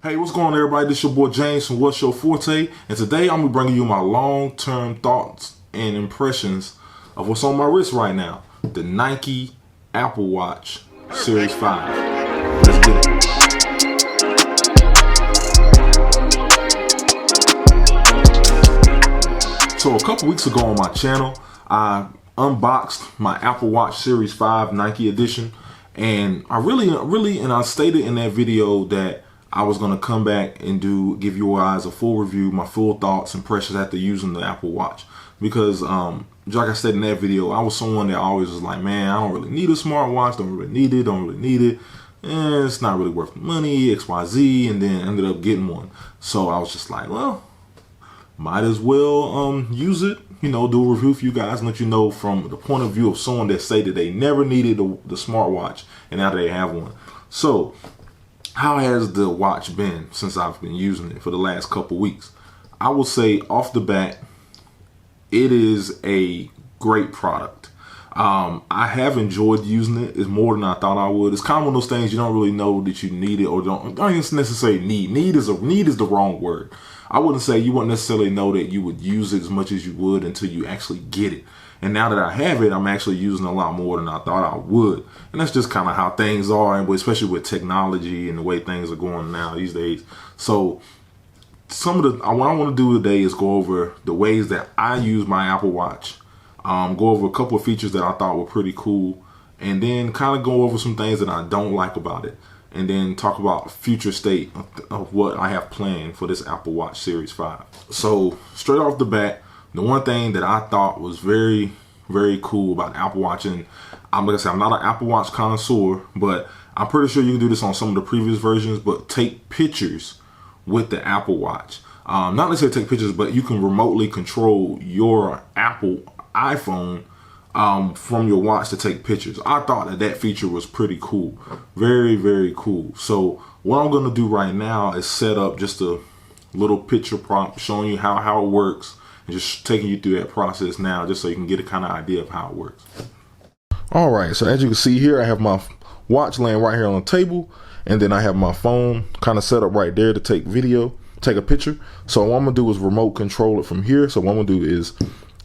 Hey, what's going on, everybody? This your boy James from What's Your Forte, and today I'm gonna be bringing you my long-term thoughts and impressions of what's on my wrist right now, the Nike Apple Watch Series 5. Let's get it. So a couple weeks ago on my channel, I unboxed my Apple Watch Series 5 Nike edition, and I stated in that video that I was going to come back and give you guys a full review, my full thoughts, impressions after using the Apple Watch. Because, like I said in that video, I was someone that always was like, man, I don't really need a smartwatch, don't really need it, and it's not really worth the money, XYZ, and then ended up getting one. So I was just like, well, might as well use it, do a review for you guys and let you know from the point of view of someone that say that they never needed the smartwatch, and now they have one. So, how has the watch been since I've been using it for the last couple weeks? I will say off the bat, it is a great product. I have enjoyed using it. It's more than I thought I would. It's kind of one of those things you don't really know that you need it or don't necessarily need. Need is the wrong word. I wouldn't say you wouldn't necessarily know that you would use it as much as you would until you actually get it. And now that I have it, I'm actually using a lot more than I thought I would. And that's just kind of how things are, and especially with technology and the way things are going now these days. So what I want to do today is go over the ways that I use my Apple Watch, go over a couple of features that I thought were pretty cool, and then kind of go over some things that I don't like about it, and then talk about future state of what I have planned for this Apple Watch Series 5. So straight off the bat, the one thing that I thought was very, very cool about Apple Watch, and I'm not an Apple Watch connoisseur, but I'm pretty sure you can do this on some of the previous versions, but take pictures with the Apple Watch. Not necessarily take pictures, but you can remotely control your Apple iPhone from your watch to take pictures. I thought that feature was pretty cool. Very, very cool. So what I'm going to do right now is set up just a little picture prompt showing you how it works, and just taking you through that process now, just so you can get a kind of idea of how it works. All right, so as you can see here, I have my watch laying right here on the table, and then I have my phone kind of set up right there to take a picture. So what I'm gonna do is remote control it from here. So what I'm gonna do is,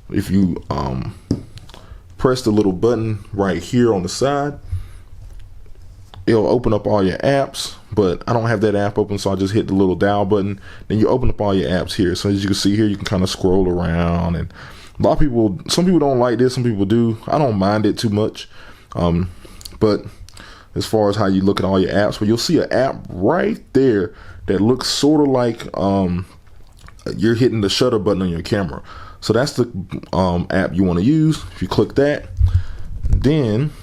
if you press the little button right here on the side, it'll open up all your apps, but I don't have that app open, so I just hit the little dial button. Then you open up all your apps here. So as you can see here, you can kind of scroll around, and some people don't like this, some people do. I don't mind it too much. But as far as how you look at all your apps, but you'll see an app right there that looks sort of like you're hitting the shutter button on your camera. So that's the app you want to use. If you click that, then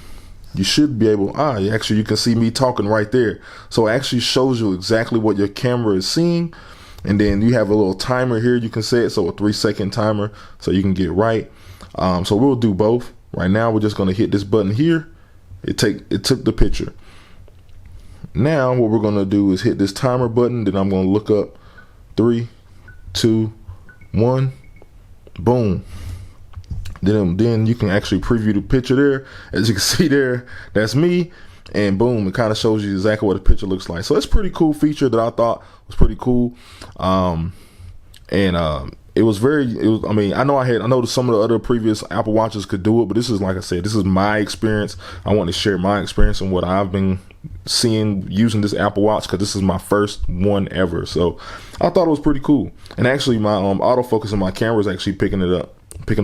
you should be able, actually you can see me talking right there. So it actually shows you exactly what your camera is seeing. And then you have a little timer here you can set, so a 3-second timer, so you can get right. So we'll do both. Right now we're just gonna hit this button here. It took the picture. Now what we're gonna do is hit this timer button, then I'm gonna look up 3, 2, 1, boom. Then you can actually preview the picture there. As you can see there, that's me, and boom, it kind of shows you exactly what the picture looks like. So it's a pretty cool feature that I thought was pretty cool. I know some of the other previous Apple Watches could do it, but this is, like I said, this is my experience. I want to share my experience and what I've been seeing using this Apple Watch, because this is my first one ever. So I thought it was pretty cool. And actually my autofocus on my camera is actually picking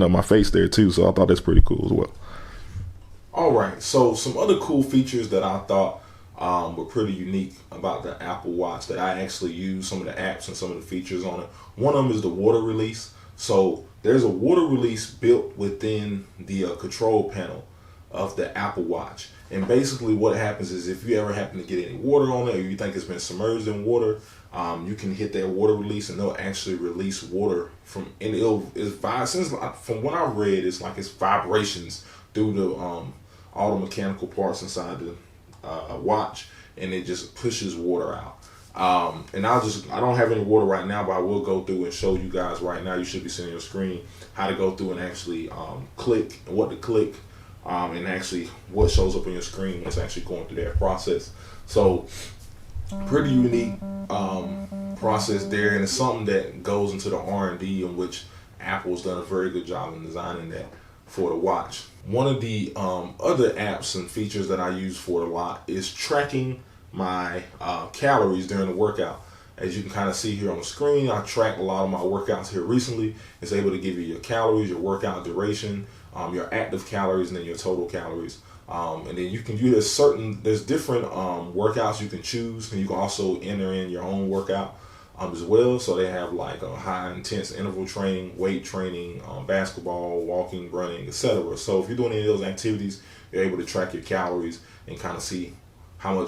up my face there too, so I thought that's pretty cool as well. All right, so some other cool features that I thought were pretty unique about the Apple Watch that I actually use, some of the apps and some of the features on it. One of them is the water release. So there's a water release built within the control panel of the Apple Watch. And basically what happens is, if you ever happen to get any water on it, or you think it's been submerged in water, you can hit that water release, and they'll actually release water from what I've read, it's like it's vibrations through the all the mechanical parts inside the watch, and it just pushes water out. And I don't have any water right now, but I will go through and show you guys right now. You should be seeing on your screen how to go through and actually click and what to click, and actually what shows up on your screen when it's actually going through that process. So pretty unique. process there, and it's something that goes into the R&D, in which Apple's done a very good job in designing that for the watch. One of the other apps and features that I use for it a lot is tracking my calories during the workout. As you can kind of see here on the screen, I tracked a lot of my workouts here recently. It's able to give you your calories, your workout duration, your active calories, and then your total calories. And then you can use there's different workouts you can choose, and you can also enter in your own workout as well. So they have like a high intense interval training, weight training, basketball, walking, running, etc. So if you're doing any of those activities, you're able to track your calories and kind of see how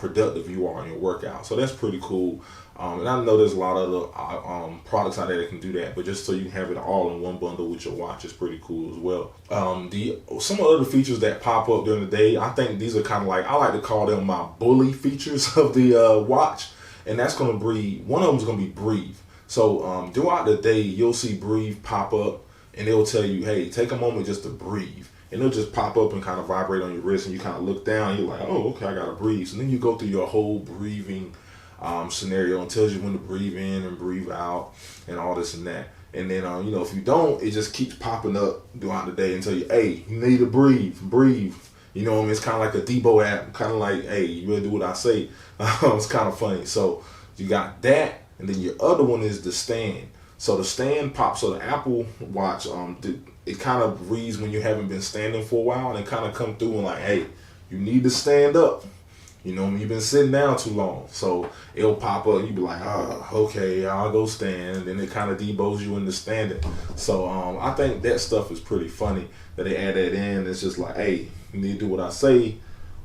productive you are in your workout. So that's pretty cool. And I know there's a lot of other products out there that can do that, but just so you can have it all in one bundle with your watch is pretty cool as well. Some of the other features that pop up during the day, I think these are kind of like, I like to call them my bully features of the watch. And that's going to be, one of them is going to be breathe. So throughout the day, you'll see breathe pop up, and it'll tell you, hey, take a moment just to breathe. And it'll just pop up and kind of vibrate on your wrist, and you kind of look down, and you're like, oh, okay, I got to breathe. So then you go through your whole breathing scenario, and tells you when to breathe in and breathe out and all this and that. And then, if you don't, it just keeps popping up throughout the day and tell you, hey, you need to breathe. You know what I mean? It's kind of like a Debo app, kind of like, hey, you better do what I say. It's kind of funny. So you got that, and then your other one is the stand. So the stand pops. So the Apple Watch, it kind of reads when you haven't been standing for a while, and it kind of come through and like, hey, you need to stand up. You know, you've been sitting down too long. So it'll pop up, and you be like, oh, okay, I'll go stand. And then it kind of debos you into standing. So I think that stuff is pretty funny that they add that in. It's just like, hey, you need to do what I say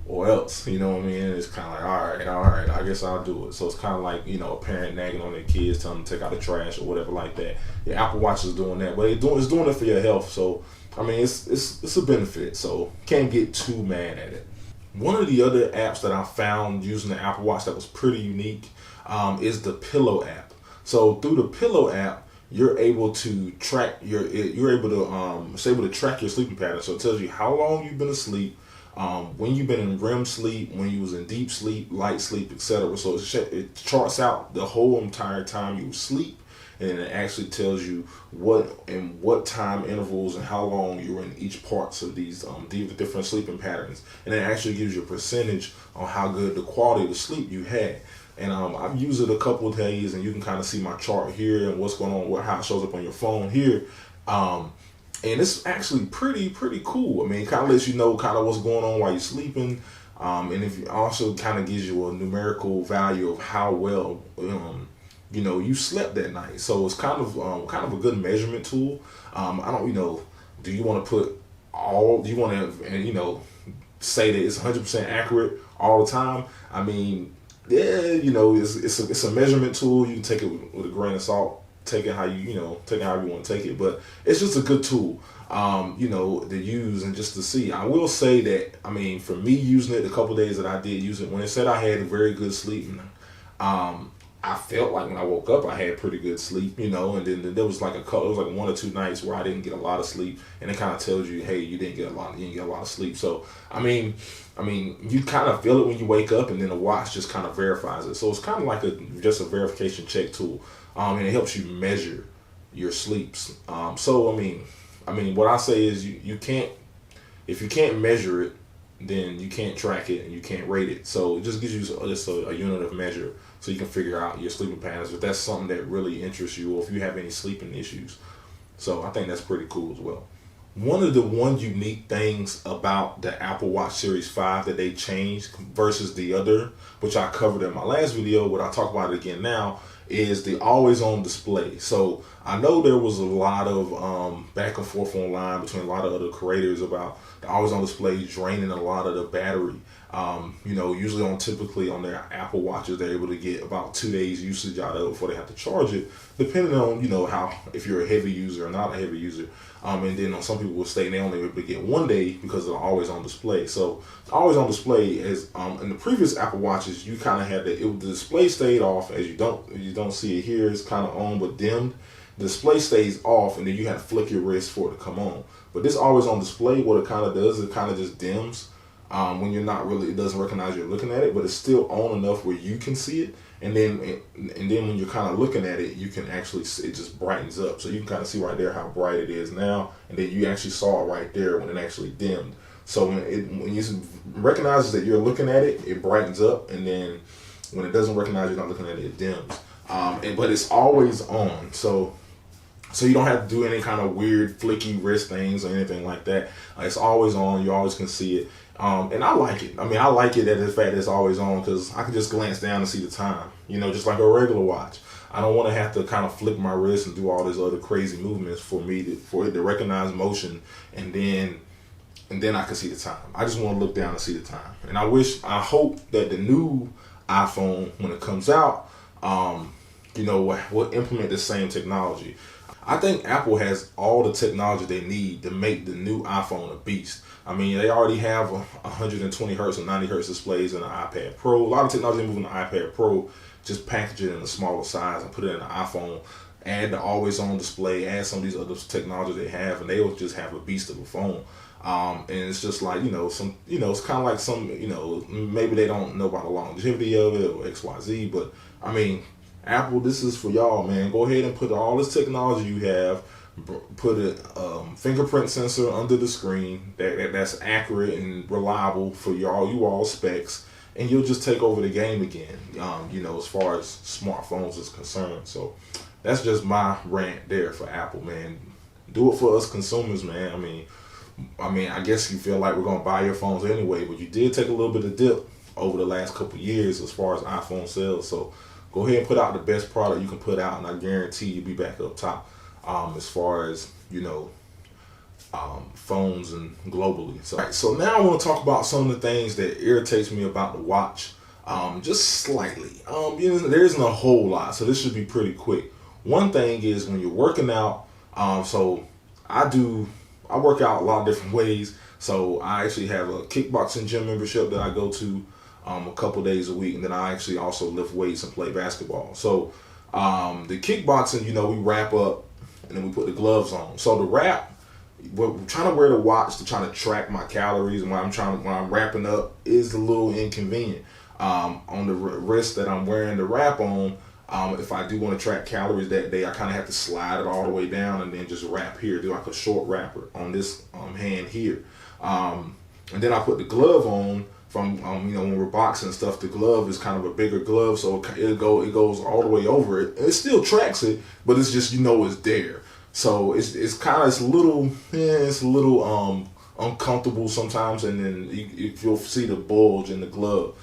or else, you know what I mean? It's kind of like, all right, I guess I'll do it. So it's kind of like, a parent nagging on their kids, telling them to take out the trash or whatever like that. Your Apple Watch is doing that, but it's doing it for your health. So, I mean, it's a benefit. So can't get too mad at it. One of the other apps that I found using the Apple Watch that was pretty unique is the Pillow app. So through the Pillow app, you're able to track it's able to track your sleeping pattern. So it tells you how long you've been asleep, when you've been in REM sleep, when you was in deep sleep, light sleep, etc. So it charts out the whole entire time you sleep, and it actually tells you what time intervals and how long you're in each parts of these different sleeping patterns, and it actually gives you a percentage on how good the quality of the sleep you had. And I've used it a couple of days, and you can kind of see my chart here and what's going on, how it shows up on your phone here. And it's actually pretty cool. I mean, it kind of lets you know kind of what's going on while you're sleeping. And if it also kind of gives you a numerical value of how well, you slept that night. So it's kind of a good measurement tool. I don't, do you want to say that it's 100% accurate all the time? I mean, yeah, it's a measurement tool. You can take it with a grain of salt. Take it how you want to take it, but it's just a good tool, to use and just to see. I will say that, I mean, for me using it, a couple of days that I did use it, when it said I had very good sleep, I felt like when I woke up I had pretty good sleep, and then there was like it was like 1 or 2 nights where I didn't get a lot of sleep, and it kind of tells you, hey, you didn't get a lot of sleep. So I mean, you kind of feel it when you wake up, and then the watch just kind of verifies it. So it's kind of like just a verification check tool. And it helps you measure your sleeps. So I mean, what I say is you can't, if you can't measure it, then you can't track it and you can't rate it. So it just gives you just a unit of measure, so you can figure out your sleeping patterns if that's something that really interests you, or if you have any sleeping issues. So I think that's pretty cool as well. One of the unique things about the Apple Watch Series 5 that they changed versus the other, which I covered in my last video, but I'll talk about it again now, is the always on display. So I know there was a lot of back and forth online between a lot of other creators about the always on display draining a lot of the battery. Usually typically on their Apple Watches, they're able to get about 2 days usage out of it before they have to charge it, depending on, if you're a heavy user or not a heavy user. And then some people will say they only able to get 1 day because they're always on display. So always on display is in the previous Apple Watches, you kind of had the display stayed off, as you don't see it here. It's kind of on but dimmed. The display stays off, and then you have to flick your wrist for it to come on. But this always on display, what it kind of does, it kind of just dims when you're not really, it doesn't recognize you're looking at it, but it's still on enough where you can see it, and then when you're kind of looking at it, you can actually see, it just brightens up. So you can kind of see right there how bright it is now, and then you actually saw it right there when it actually dimmed. So when you recognizes that you're looking at it, it brightens up, and then when it doesn't recognize you're not looking at it, it dims. But it's always on, so you don't have to do any kind of weird flicky wrist things or anything like that. It's always on. You always can see it, and I like it. I mean, I like it that the fact that it's always on, because I can just glance down and see the time. You know, just like a regular watch. I don't want to have to kind of flick my wrist and do all these other crazy movements for it to recognize motion, and then I can see the time. I just want to look down and see the time. And I hope that the new iPhone, when it comes out, will implement the same technology. I think Apple has all the technology they need to make the new iPhone a beast. I mean, they already have 120 hertz and 90 hertz displays in the iPad Pro. A lot of technology moving the iPad Pro, just package it in a smaller size and put it in the iPhone, add the always-on display, add some of these other technology they have, and they will just have a beast of a phone. And it's just like, it's kind of like maybe they don't know about the longevity of it or XYZ, but I mean, Apple, this is for y'all, man. Go ahead and put all this technology you have, put a fingerprint sensor under the screen that's accurate and reliable for you all specs, and you'll just take over the game again, as far as smartphones is concerned. So that's just my rant there for Apple, man. Do it for us consumers, man. I mean, I guess you feel like we're going to buy your phones anyway, but you did take a little bit of dip over the last couple years as far as iPhone sales. So go ahead and put out the best product you can put out, and I guarantee you'll be back up top as far as, phones and globally. So now I want to talk about some of the things that irritates me about the watch, just slightly. There isn't a whole lot, so this should be pretty quick. One thing is when you're working out, so I work out a lot of different ways. So I actually have a kickboxing gym membership that I go to a couple days a week, and then I actually also lift weights and play basketball. So the kickboxing, we wrap up and then we put the gloves on. So the wrap, we're trying to wear the watch to try to track my calories, and when I'm wrapping up is a little inconvenient. On the wrist that I'm wearing the wrap on, if I do want to track calories that day, I kind of have to slide it all the way down and then just wrap here, do like a short wrapper on this hand here. And then I put the glove on from, when we're boxing and stuff, the glove is kind of a bigger glove, so it goes all the way over it. It still tracks it, but it's just, it's there. So it's a little uncomfortable sometimes, and then you'll see the bulge in the glove.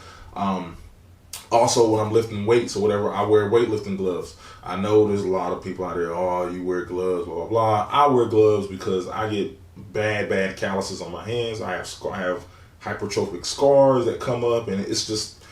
Also, when I'm lifting weights or whatever, I wear weightlifting gloves. I know there's a lot of people out there, you wear gloves, blah, blah, blah. I wear gloves because I get bad calluses on my hands. I have hypertrophic scars that come up, and it's just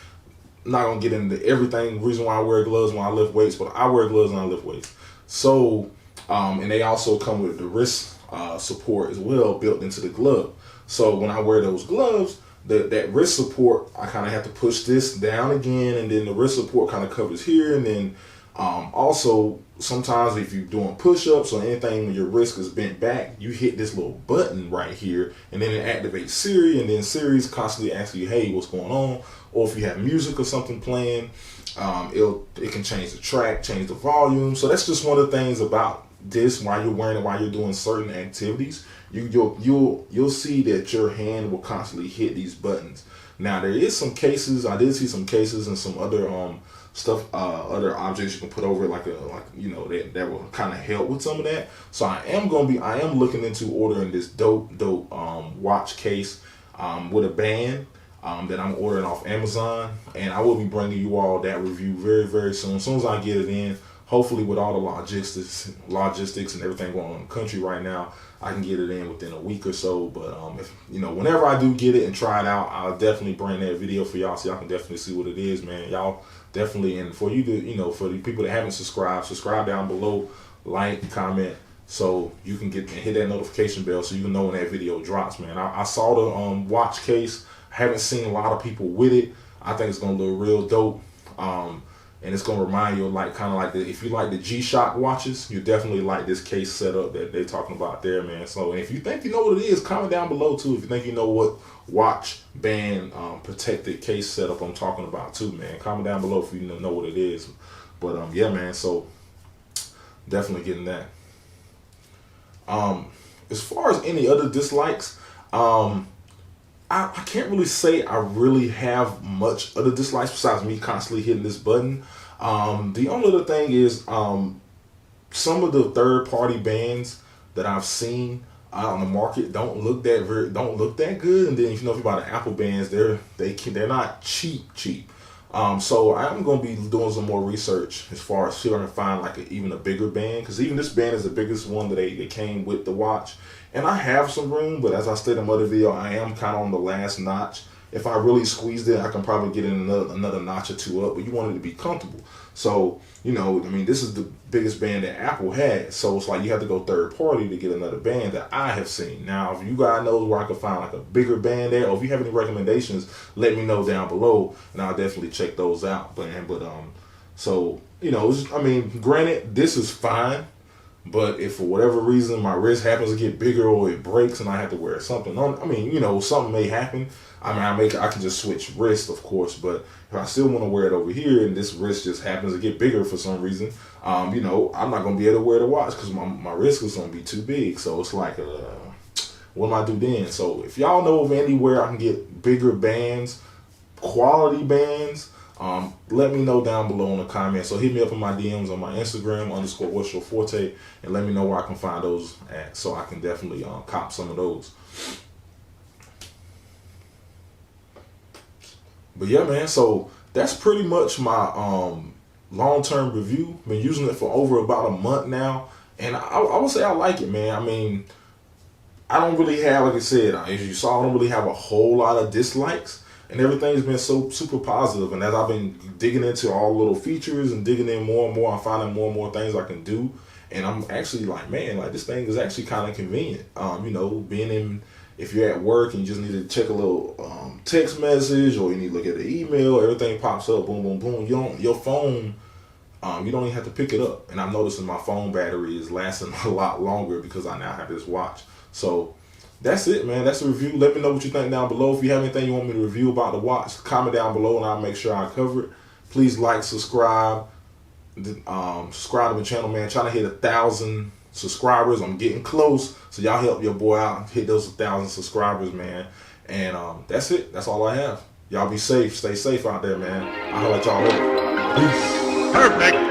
not going to get into everything. The reason why I wear gloves when I lift weights, but I wear gloves when I lift weights. So, and they also come with the wrist support as well built into the glove. So when I wear those gloves, that wrist support, I kind of have to push this down again, and then the wrist support kind of covers here. And then also sometimes if you're doing push-ups or anything when your wrist is bent back, you hit this little button right here, and then it activates Siri, and then Siri's constantly asking you, hey, what's going on? Or if you have music or something playing, it can change the track, change the volume. So that's just one of the things about this, while you're wearing it, while you're doing certain activities, you'll see that your hand will constantly hit these buttons. Now there is some cases, I did see some cases and some other other objects you can put over it, that will kind of help with some of that. So I am looking into ordering this dope watch case with a band that I'm ordering off Amazon, and I will be bringing you all that review very, very soon. As soon as I get it in, hopefully with all the logistics and everything going on in the country right now, I can get it in within a week or so. But if whenever I do get it and try it out, I'll definitely bring that video for y'all so y'all can definitely see what it is, man. Y'all definitely, and for you to, for the people that haven't subscribe down below, like, comment, so you can get and hit that notification bell so you can know when that video drops, man. I saw the watch case. I haven't seen a lot of people with it. I think it's gonna look real dope. and it's gonna remind you of like kind of like if you like the G-Shock watches, you definitely like this case setup that they're talking about there, man. So if you think you know what it is, comment down below too. If you think you know what watch band protected case setup I'm talking about too, man, comment down below if you know what it is. But yeah, man. So definitely getting that. As far as any other dislikes, I can't really say I really have much other dislikes besides me constantly hitting this button. The only other thing is some of the third-party bands that I've seen out on the market don't look that good. And then if you know about the Apple bands, they're not cheap. So I'm gonna be doing some more research as far as see if I can find like even a bigger band, because even this band is the biggest one that they came with the watch. And I have some room, but as I stated in my other video, I am kind of on the last notch. If I really squeezed it, I can probably get in another notch or two up, but you want it to be comfortable. So, you know, I mean, this is the biggest band that Apple has. So it's like you have to go third party to get another band that I have seen. Now, if you guys know where I can find like a bigger band there, or if you have any recommendations, let me know down below, and I'll definitely check those out. But so, you know, I mean, granted, this is fine. But if for whatever reason my wrist happens to get bigger or it breaks and I have to wear something on, I mean, you know, something may happen. I mean, I can just switch wrist, of course. But if I still want to wear it over here and this wrist just happens to get bigger for some reason, you know, I'm not going to be able to wear the watch because my wrist is going to be too big. So it's like, what am I do then? So if y'all know of anywhere I can get bigger bands, quality bands, let me know down below in the comments. So hit me up in my DMs on my Instagram _Forte and let me know where I can find those at, so I can definitely cop some of those. But yeah, man, so that's pretty much my long-term review. Been using it for over about a month now, and I would say I like it, man. I mean, I don't really have, like I said, as you saw, I don't really have a whole lot of dislikes. And everything's been so super positive. And as I've been digging into all the little features and digging in more and more, I'm finding more and more things I can do. And I'm actually like, man, like this thing is actually kind of convenient. You know, being in, if you're at work and you just need to check a little text message, or you need to look at the email, everything pops up, boom, boom, boom. Your phone, you don't even have to pick it up. And I'm noticing my phone battery is lasting a lot longer because I now have this watch. So that's it, man. That's the review. Let me know what you think down below. If you have anything you want me to review about the watch, comment down below and I'll make sure I cover it. Please like, subscribe. Subscribe to the channel, man. Trying to hit 1,000 subscribers. I'm getting close. So y'all help your boy out. Hit those 1,000 subscribers, man. And that's it. That's all I have. Y'all be safe. Stay safe out there, man. I'll let y'all later. Peace. Perfect.